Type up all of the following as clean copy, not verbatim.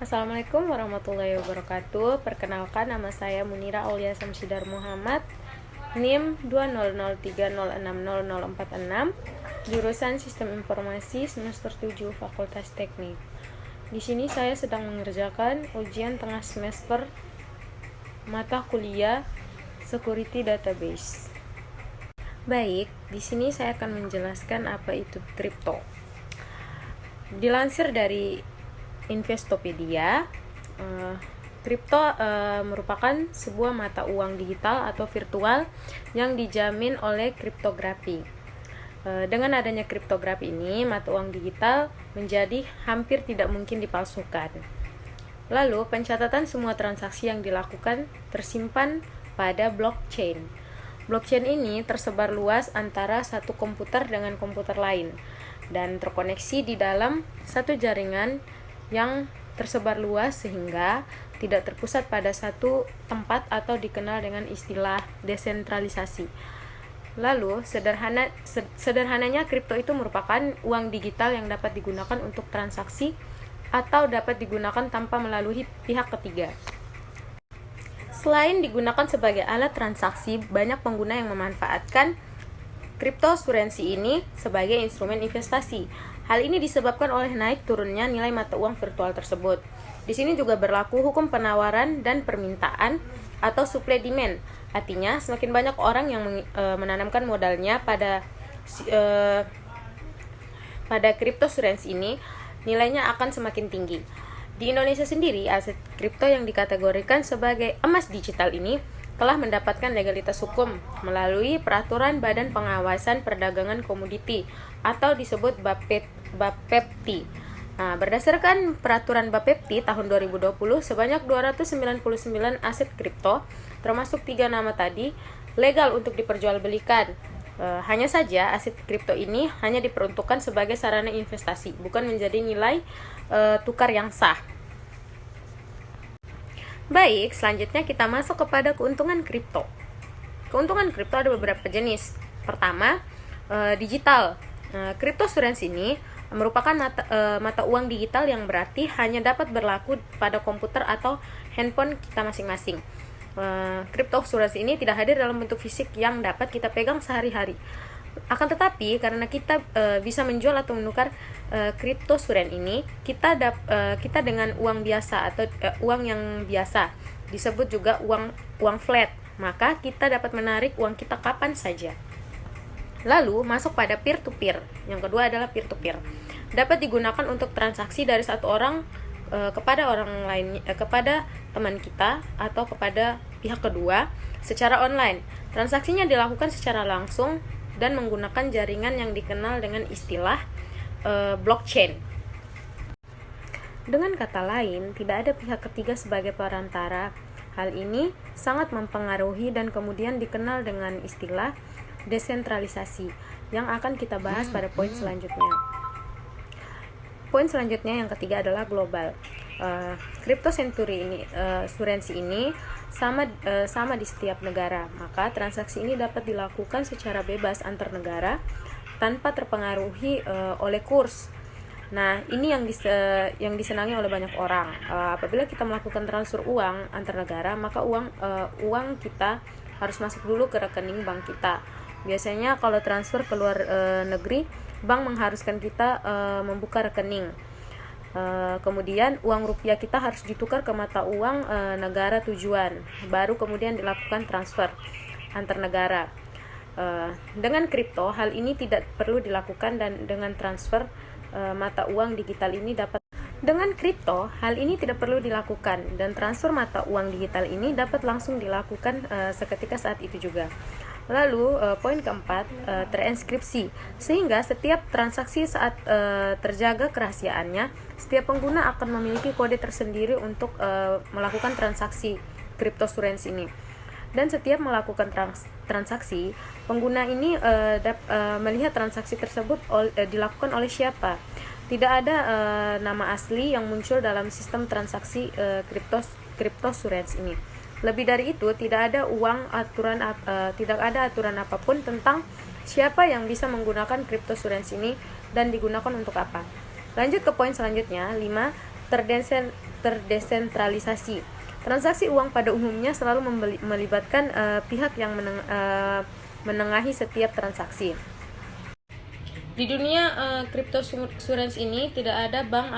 Assalamualaikum warahmatullahi wabarakatuh. Perkenalkan, nama saya Munira Aulia Samsidar Muhammad, NIM 20030606046, jurusan Sistem Informasi semester 7 Fakultas Teknik. Di sini saya sedang mengerjakan ujian tengah semester mata kuliah Security Database. Baik, di sini saya akan menjelaskan apa itu kripto. Dilansir dari Investopedia, kripto merupakan sebuah mata uang digital atau virtual yang dijamin oleh kriptografi. Dengan adanya kriptografi ini, mata uang digital menjadi hampir tidak mungkin dipalsukan. Lalu, pencatatan semua transaksi yang dilakukan tersimpan pada blockchain. Blockchain ini tersebar luas antara satu komputer dengan komputer lain dan terkoneksi di dalam satu jaringan yang tersebar luas sehingga tidak terpusat pada satu tempat atau dikenal dengan istilah desentralisasi. Lalu, sederhananya kripto itu merupakan uang digital yang dapat digunakan untuk transaksi atau dapat digunakan tanpa melalui pihak ketiga. Selain digunakan sebagai alat transaksi, banyak pengguna yang memanfaatkan kriptokurensi ini sebagai instrumen investasi. Hal ini disebabkan oleh naik turunnya nilai mata uang virtual tersebut. Di sini juga berlaku hukum penawaran dan permintaan atau supply demand. Artinya, semakin banyak orang yang menanamkan modalnya pada kriptokurensi ini, nilainya akan semakin tinggi. Di Indonesia sendiri, aset kripto yang dikategorikan sebagai emas digital ini telah mendapatkan legalitas hukum melalui Peraturan Badan Pengawasan Perdagangan Komoditi atau disebut Bapepti. Nah, berdasarkan Peraturan Bapepti tahun 2020, sebanyak 299 aset kripto, termasuk 3 nama tadi, legal untuk diperjualbelikan. Hanya saja aset kripto ini hanya diperuntukkan sebagai sarana investasi, bukan menjadi nilai tukar yang sah. Baik, selanjutnya kita masuk kepada keuntungan kripto. Keuntungan kripto ada beberapa jenis. Pertama, digital. Kriptokurensi ini merupakan mata uang digital yang berarti hanya dapat berlaku pada komputer atau handphone kita masing-masing. Kriptokurensi ini tidak hadir dalam bentuk fisik yang dapat kita pegang sehari-hari. Akan tetapi, karena kita bisa menjual atau menukar kriptokurensi ini, kita dengan uang biasa atau uang yang biasa, disebut juga uang flat, maka kita dapat menarik uang kita kapan saja. Lalu masuk pada peer-to-peer. Yang kedua adalah peer-to-peer. Dapat digunakan untuk transaksi dari satu orang kepada orang lain, kepada teman kita atau kepada pihak kedua secara online. Transaksinya dilakukan secara langsung dan menggunakan jaringan yang dikenal dengan istilah blockchain. Dengan kata lain, tidak ada pihak ketiga sebagai perantara. Hal ini sangat mempengaruhi dan kemudian dikenal dengan istilah desentralisasi yang akan kita bahas pada poin selanjutnya. Poin selanjutnya yang ketiga adalah global. Kriptokurensi ini sama di setiap negara, maka transaksi ini dapat dilakukan secara bebas antar negara tanpa terpengaruhi oleh kurs. Nah, ini yang disenangi oleh banyak orang. Apabila kita melakukan transfer uang antar negara, maka uang kita harus masuk dulu ke rekening bank kita. Biasanya kalau transfer ke luar negeri, bank mengharuskan kita membuka rekening. Kemudian uang rupiah kita harus ditukar ke mata uang negara tujuan, baru kemudian dilakukan transfer antar negara. Dengan kripto, hal ini tidak perlu dilakukan dan dengan transfer mata uang digital ini dapat. Dengan kripto, hal ini tidak perlu dilakukan dan transfer mata uang digital ini dapat langsung dilakukan seketika saat itu juga. Lalu poin keempat, terenskripsi, sehingga setiap transaksi saat terjaga kerahasiaannya, setiap pengguna akan memiliki kode tersendiri untuk melakukan transaksi kriptokurensi ini. Dan setiap melakukan transaksi, pengguna ini melihat transaksi tersebut dilakukan oleh siapa. Tidak ada nama asli yang muncul dalam sistem transaksi kriptokurensi ini. Lebih dari itu, tidak ada aturan apapun tentang siapa yang bisa menggunakan kriptokurensi ini dan digunakan untuk apa. Lanjut ke poin selanjutnya, 5. terdesentralisasi. Transaksi uang pada umumnya selalu melibatkan pihak yang menengahi setiap transaksi. Di dunia cryptocurrency ini tidak ada bank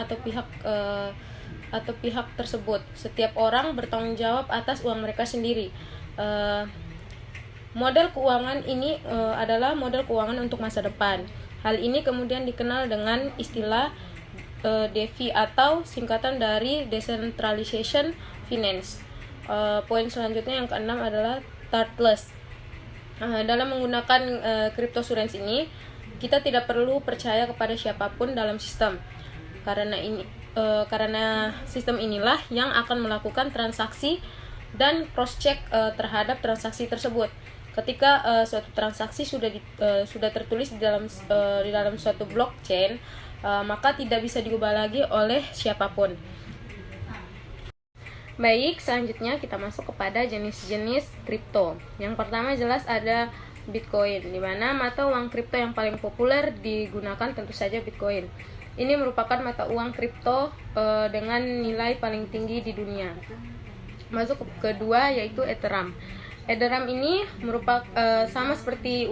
atau pihak tersebut. Setiap orang bertanggung jawab atas uang mereka sendiri. Model keuangan ini adalah model keuangan untuk masa depan. Hal ini kemudian dikenal dengan istilah DeFi atau singkatan dari Decentralization Finance. Poin selanjutnya yang keenam adalah Trustless. Dalam menggunakan cryptocurrency ini, kita tidak perlu percaya kepada siapapun dalam sistem. Karena sistem inilah yang akan melakukan transaksi dan cross-check terhadap transaksi tersebut. Ketika suatu transaksi sudah tertulis di dalam suatu blockchain, maka tidak bisa diubah lagi oleh siapapun. Baik, selanjutnya kita masuk kepada jenis-jenis kripto. Yang pertama jelas ada Bitcoin, di mana mata uang kripto yang paling populer digunakan tentu saja Bitcoin. Ini merupakan mata uang kripto dengan nilai paling tinggi di dunia. Masuk ke kedua yaitu Ethereum. Ethereum ini merupakan sama seperti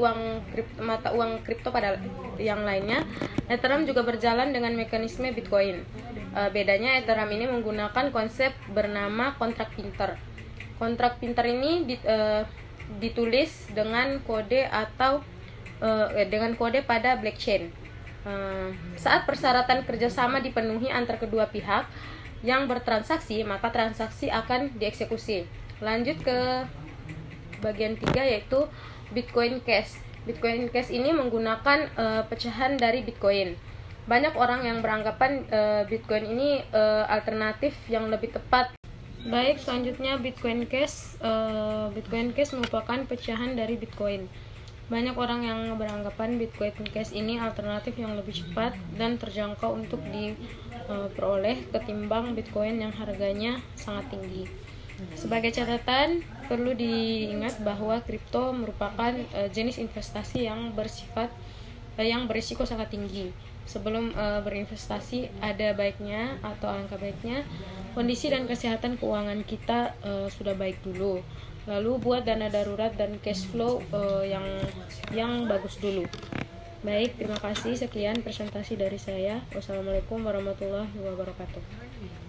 mata uang kripto pada yang lainnya. Ethereum juga berjalan dengan mekanisme Bitcoin. Bedanya Ethereum ini menggunakan konsep bernama kontrak pinter. Kontrak pinter ini ditulis dengan kode pada blockchain. Saat persyaratan kerjasama dipenuhi antar kedua pihak yang bertransaksi, maka transaksi akan dieksekusi. Lanjut ke bagian 3 yaitu Bitcoin Cash. Bitcoin Cash ini menggunakan pecahan dari Bitcoin. Banyak orang yang beranggapan Bitcoin ini alternatif yang lebih tepat. Baik, selanjutnya Bitcoin Cash. Bitcoin Cash merupakan pecahan dari Bitcoin. Banyak orang yang beranggapan Bitcoin Cash ini alternatif yang lebih cepat dan terjangkau untuk diperoleh ketimbang Bitcoin yang harganya sangat tinggi. Sebagai catatan, perlu diingat bahwa kripto merupakan jenis investasi yang berisiko sangat tinggi. Sebelum berinvestasi, ada baiknya atau alangkah baiknya kondisi dan kesehatan keuangan kita sudah baik dulu. Lalu buat dana darurat dan cash flow yang bagus dulu. Baik, terima kasih. Sekian presentasi dari saya. Wassalamualaikum warahmatullahi wabarakatuh.